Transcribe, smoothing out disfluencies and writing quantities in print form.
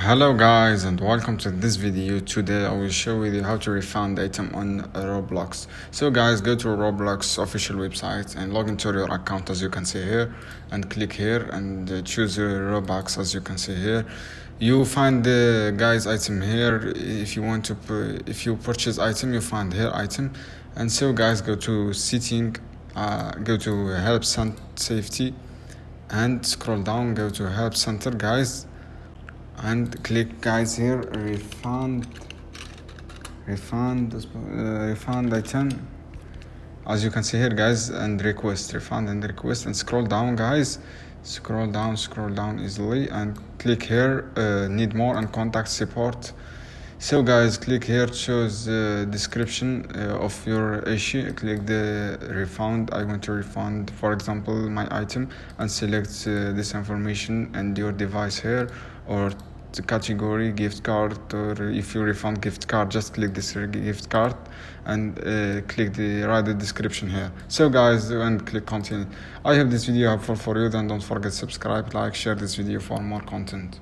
Hello guys and welcome to this video. Today I will show you how to refund item on Roblox. So guys, go to Roblox official website and log into your account as you can see here, and click here and choose your Robux as you can see here. You find the guys item here. If you want to if you purchase item, you find here item. And so guys, go to setting, go to help safety and scroll down, go to help center guys, and click guys here refund item as you can see here guys, and request refund and request, and scroll down guys, scroll down easily and click here need more and contact support. So guys, click here, choose description of your issue, click the refund. I want to refund, for example, my item, and select this information and your device here, or the category gift card, or if you refund gift card, just click this gift card and click the write the description here. So guys, and click continue. I hope this video helpful for you. Then don't forget subscribe, like, share this video for more content.